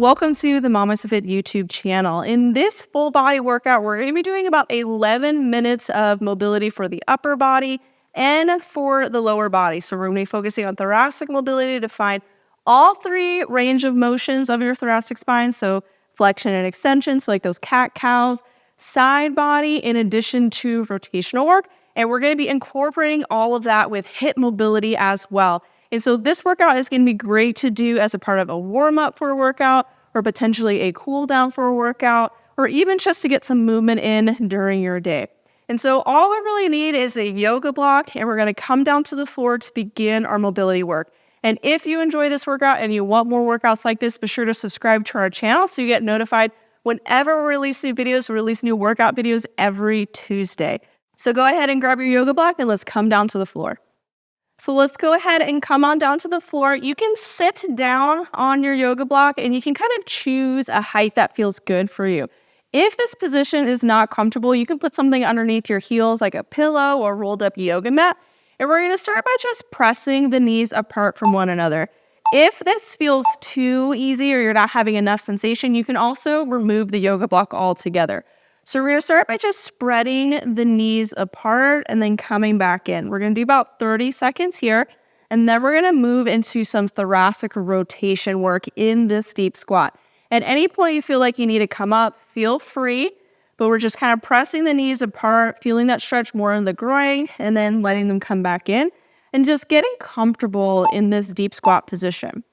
Welcome to the MamasteFit YouTube channel. In this full body workout, we're going to be doing about 11 minutes of mobility for the upper body and for the lower body. So we're going to be focusing on thoracic mobility to find all three range of motions of your thoracic spine. So flexion and extension, so like those cat-cows, side body in addition to rotational work. And we're going to be incorporating all of that with hip mobility as well. And so this workout is going to be great to do as a part of a warm-up for a workout, or potentially a cool down for a workout, or even just to get some movement in during your day. And so all we really need is a yoga block, and we're going to come down to the floor to begin our mobility work. And if you enjoy this workout and you want more workouts like this, be sure to subscribe to our channel so you get notified whenever we release new videos. We release new workout videos every Tuesday. So go ahead and grab your yoga block and let's come down to the floor. So let's go ahead and come on down to the floor. You can sit down on your yoga block and you can kind of choose a height that feels good for you. If this position is not comfortable, you can put something underneath your heels like a pillow or rolled up yoga mat. And we're going to start by just pressing the knees apart from one another. If this feels too easy or you're not having enough sensation, you can also remove the yoga block altogether. So we're going to start by just spreading the knees apart and then coming back in. We're going to do about 30 seconds here, and then we're going to move into some thoracic rotation work in this deep squat. At any point you feel like you need to come up, feel free, but we're just kind of pressing the knees apart, feeling that stretch more in the groin, and then letting them come back in, and just getting comfortable in this deep squat position.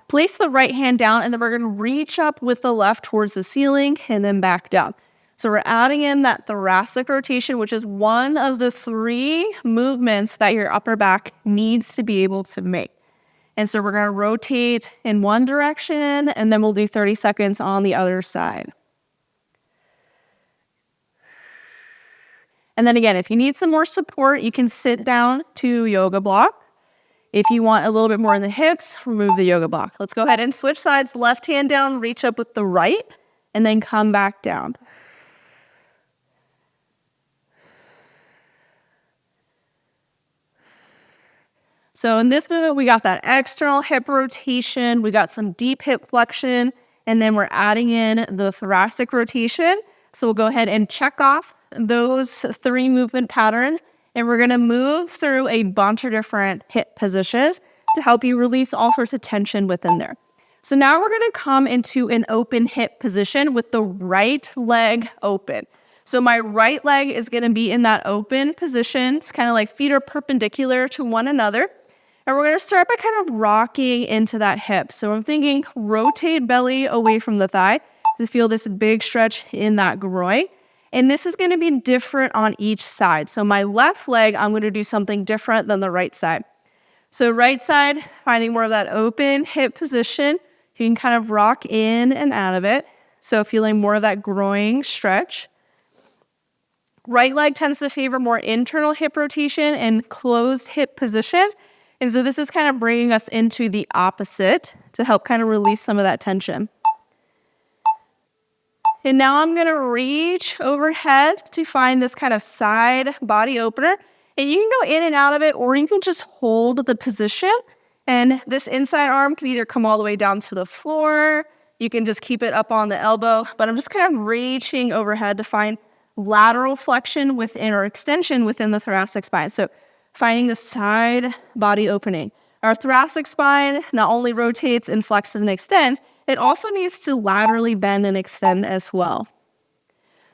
Place the right hand down, and then we're going to reach up with the left towards the ceiling and then back down. So we're adding in that thoracic rotation, which is one of the three movements that your upper back needs to be able to make. And so we're going to rotate in one direction, and then we'll do 30 seconds on the other side. And then again, if you need some more support, you can sit down to yoga block. If you want a little bit more in the hips, remove the yoga block. Let's go ahead and switch sides. Left hand down, reach up with the right, and then come back down. So in this movement, we got that external hip rotation, we got some deep hip flexion, and then we're adding in the thoracic rotation. So we'll go ahead and check off those three movement patterns. And we're going to move through a bunch of different hip positions to help you release all sorts of tension within there. So now we're going to come into an open hip position with the right leg open. So my right leg is going to be in that open position. It's kind of like feet are perpendicular to one another. And we're going to start by kind of rocking into that hip. So I'm thinking rotate belly away from the thigh to feel this big stretch in that groin. And this is going to be different on each side. So my left leg, I'm going to do something different than the right side. So right side, finding more of that open hip position. You can kind of rock in and out of it. So feeling more of that groin stretch. Right leg tends to favor more internal hip rotation and closed hip positions. And so this is kind of bringing us into the opposite to help kind of release some of that tension. And now I'm going to reach overhead to find this kind of side body opener. And you can go in and out of it, or you can just hold the position. And this inside arm can either come all the way down to the floor. You can just keep it up on the elbow. But I'm just kind of reaching overhead to find lateral flexion within or extension within the thoracic spine. So finding the side body opening. Our thoracic spine not only rotates and flexes and extends, it also needs to laterally bend and extend as well.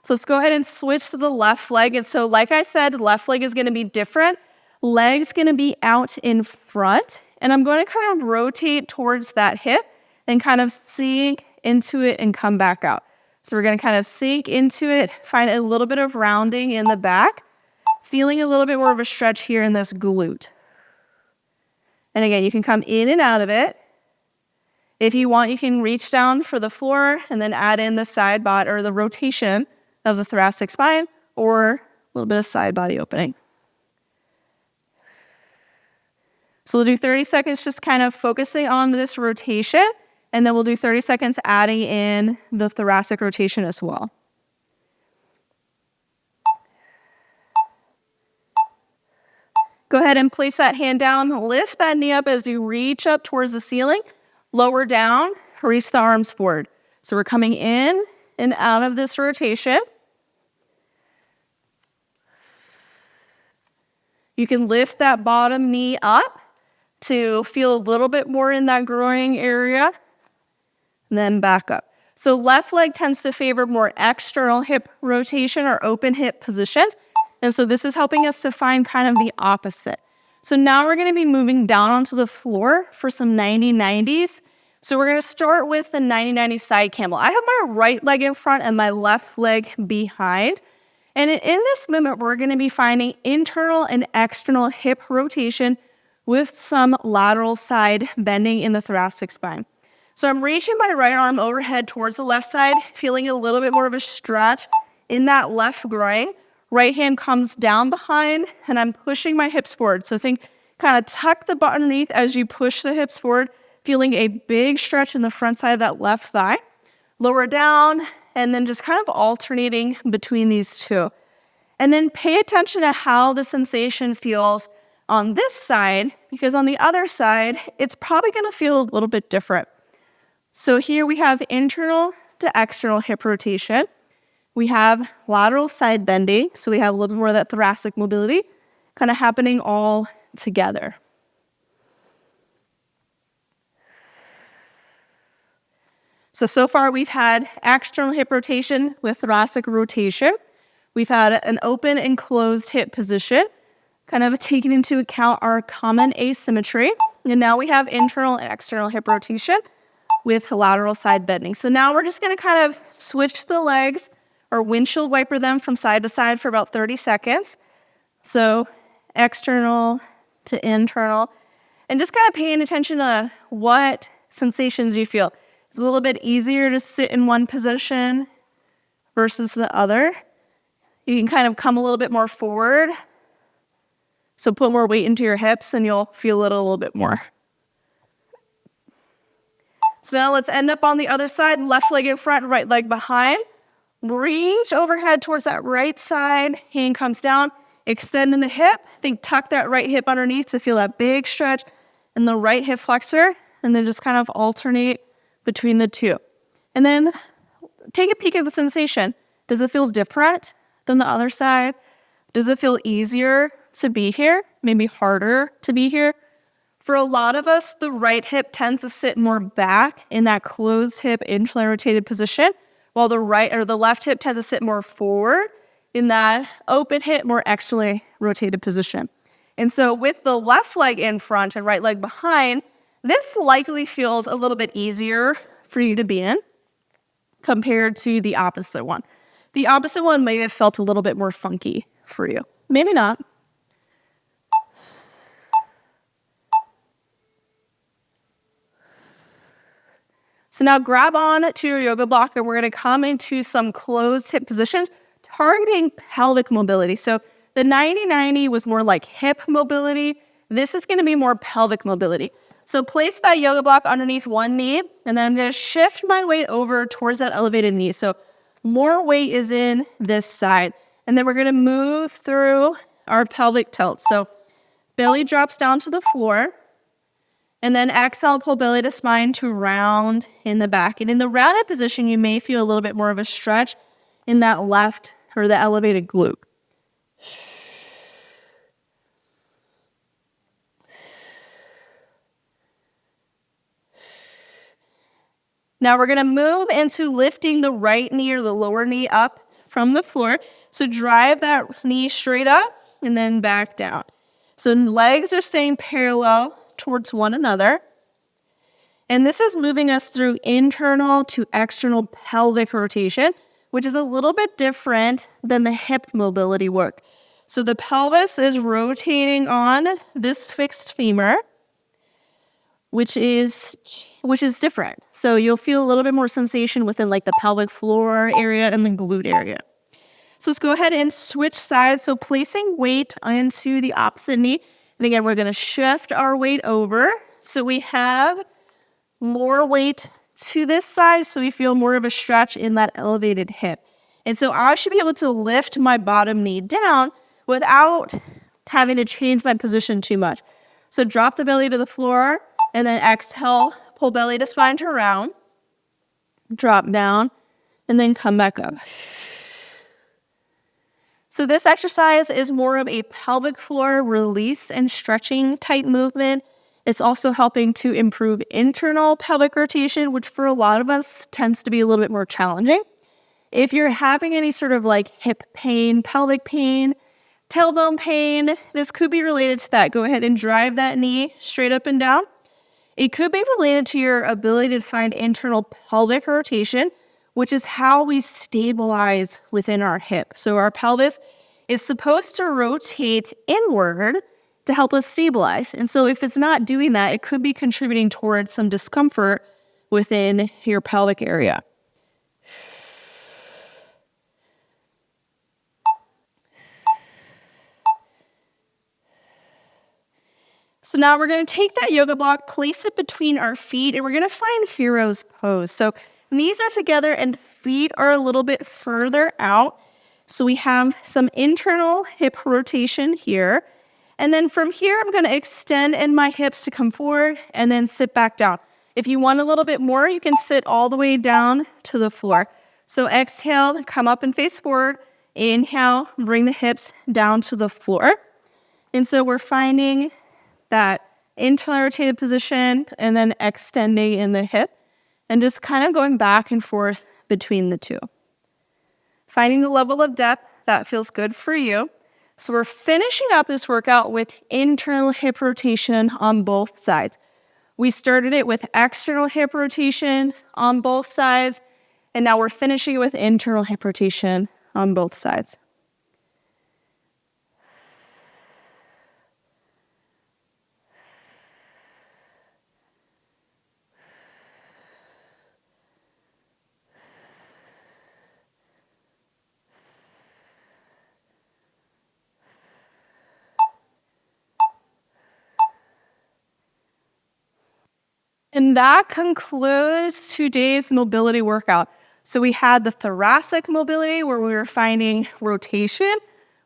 So let's go ahead and switch to the left leg. And so like I said, left leg is going to be different. Leg's going to be out in front. And I'm going to kind of rotate towards that hip and kind of sink into it and come back out. So we're going to kind of sink into it, find a little bit of rounding in the back, feeling a little bit more of a stretch here in this glute. And again, you can come in and out of it. If you want, you can reach down for the floor and then add in the side body or the rotation of the thoracic spine, or a little bit of side body opening. So we'll do 30 seconds just kind of focusing on this rotation, and then we'll do 30 seconds adding in the thoracic rotation as well. Go ahead and place that hand down, lift that knee up as you reach up towards the ceiling, lower down, reach the arms forward. So we're coming in and out of this rotation. You can lift that bottom knee up to feel a little bit more in that groin area, and then back up. So left leg tends to favor more external hip rotation or open hip positions. And so this is helping us to find kind of the opposite. So now we're gonna be moving down onto the floor for some 90-90s. So we're gonna start with the 90-90 side camel. I have my right leg in front and my left leg behind. And in this movement, we're gonna be finding internal and external hip rotation with some lateral side bending in the thoracic spine. So I'm reaching my right arm overhead towards the left side, feeling a little bit more of a stretch in that left groin. Right hand comes down behind, and I'm pushing my hips forward. So think kind of tuck the butt underneath as you push the hips forward, feeling a big stretch in the front side of that left thigh. Lower down, and then just kind of alternating between these two. And then pay attention to how the sensation feels on this side, because on the other side, it's probably gonna feel a little bit different. So here we have internal to external hip rotation. We have lateral side bending, so we have a little bit more of that thoracic mobility kind of happening all together. So far we've had external hip rotation with thoracic rotation. We've had an open and closed hip position, kind of taking into account our common asymmetry. And now we have internal and external hip rotation with lateral side bending. So now we're just gonna kind of switch the legs or windshield wiper them from side to side for about 30 seconds. So external to internal, and just kind of paying attention to what sensations you feel. It's a little bit easier to sit in one position versus the other. You can kind of come a little bit more forward. So put more weight into your hips and you'll feel it a little bit more. So now let's end up on the other side, left leg in front, right leg behind. Reach overhead towards that right side, hand comes down, extend in the hip. Think tuck that right hip underneath to feel that big stretch in the right hip flexor, and then just kind of alternate between the two. And then take a peek at the sensation. Does it feel different than the other side? Does it feel easier to be here? Maybe harder to be here? For a lot of us, the right hip tends to sit more back in that closed hip, internally rotated position, while the left hip tends to sit more forward in that open hip, more externally rotated position. And so with the left leg in front and right leg behind, this likely feels a little bit easier for you to be in compared to the opposite one. The opposite one may have felt a little bit more funky for you. Maybe not. So now grab on to your yoga block, and we're gonna come into some closed hip positions, targeting pelvic mobility. So the 90-90 was more like hip mobility. This is gonna be more pelvic mobility. So place that yoga block underneath one knee, and then I'm gonna shift my weight over towards that elevated knee. So more weight is in this side. And then we're gonna move through our pelvic tilt. So belly drops down to the floor, and then exhale, pull belly to spine to round in the back. And in the rounded position, you may feel a little bit more of a stretch in that left or the elevated glute. Now we're gonna move into lifting the right knee or the lower knee up from the floor. So drive that knee straight up and then back down. So legs are staying parallel towards one another. And this is moving us through internal to external pelvic rotation, which is a little bit different than the hip mobility work. So the pelvis is rotating on this fixed femur, which is different. So you'll feel a little bit more sensation within like the pelvic floor area and the glute area. So let's go ahead and switch sides. So placing weight into the opposite knee. And again, we're gonna shift our weight over. So we have more weight to this side, so we feel more of a stretch in that elevated hip. And so I should be able to lift my bottom knee down without having to change my position too much. So drop the belly to the floor, and then exhale, pull belly to spine to round. drop down, and then come back up. So this exercise is more of a pelvic floor release and stretching type movement. It's also helping to improve internal pelvic rotation, which for a lot of us tends to be a little bit more challenging. If you're having any sort of like hip pain, pelvic pain, tailbone pain, this could be related to that. Go ahead and drive that knee straight up and down. It could be related to your ability to find internal pelvic rotation, which is how we stabilize within our hip. So our pelvis is supposed to rotate inward to help us stabilize. And so if it's not doing that, it could be contributing towards some discomfort within your pelvic area. So now we're going to take that yoga block, place it between our feet, and we're going to find hero's pose. So knees are together and feet are a little bit further out. So we have some internal hip rotation here. And then from here, I'm going to extend in my hips to come forward and then sit back down. If you want a little bit more, you can sit all the way down to the floor. So exhale, come up and face forward. Inhale, bring the hips down to the floor. And so we're finding that internally rotated position and then extending in the hip and just kind of going back and forth between the two. Finding the level of depth that feels good for you. So we're finishing up this workout with internal hip rotation on both sides. We started it with external hip rotation on both sides, and now we're finishing it with internal hip rotation on both sides. And that concludes today's mobility workout. So we had the thoracic mobility where we were finding rotation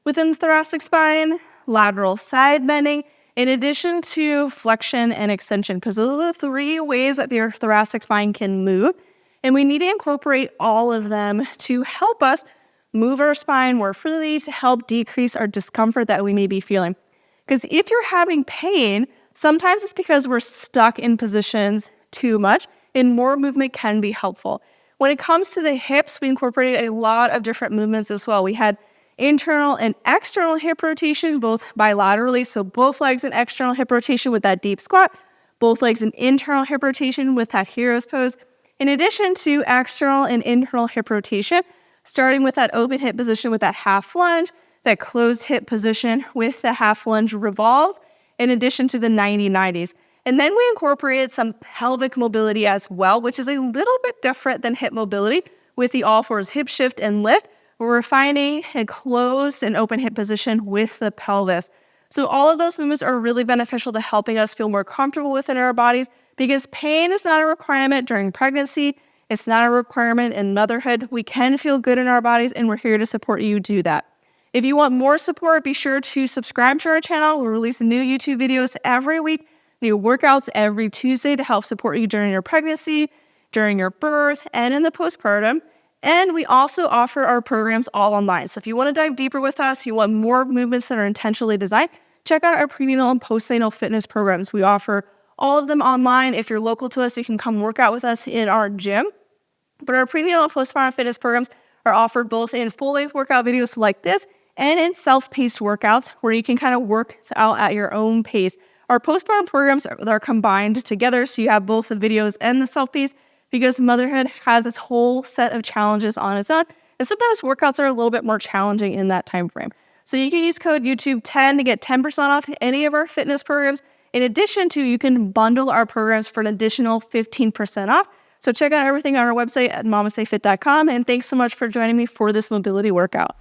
within the thoracic spine, lateral side bending, in addition to flexion and extension, because those are the three ways that your thoracic spine can move. And we need to incorporate all of them to help us move our spine more freely, to help decrease our discomfort that we may be feeling. Because if you're having pain, sometimes it's because we're stuck in positions too much, and more movement can be helpful. When it comes to the hips, we incorporated a lot of different movements as well. We had internal and external hip rotation, both bilaterally, so both legs and external hip rotation with that deep squat, both legs and internal hip rotation with that hero's pose, in addition to external and internal hip rotation, starting with that open hip position with that half lunge, that closed hip position with the half lunge revolve, in addition to the 90-90s. And then we incorporated some pelvic mobility as well, which is a little bit different than hip mobility with the all fours hip shift and lift, where we're finding a closed and open hip position with the pelvis. So all of those movements are really beneficial to helping us feel more comfortable within our bodies, because pain is not a requirement during pregnancy. It's not a requirement in motherhood. We can feel good in our bodies, and we're here to support you do that. If you want more support, be sure to subscribe to our channel. We're releasing new YouTube videos every week, new workouts every Tuesday to help support you during your pregnancy, during your birth, and in the postpartum. And we also offer our programs all online. So if you want to dive deeper with us, you want more movements that are intentionally designed, check out our prenatal and postnatal fitness programs. We offer all of them online. If you're local to us, you can come work out with us in our gym. But our prenatal and postpartum fitness programs are offered both in full-length workout videos like this and in self-paced workouts where you can kind of work out at your own pace. Our postpartum programs are combined together, so you have both the videos and the self-paced, because motherhood has its whole set of challenges on its own, and sometimes workouts are a little bit more challenging in that time frame. So you can use code YouTube10 to get 10% off any of our fitness programs. In addition to, you can bundle our programs for an additional 15% off. So check out everything on our website at MamasteFit.com, and thanks so much for joining me for this mobility workout.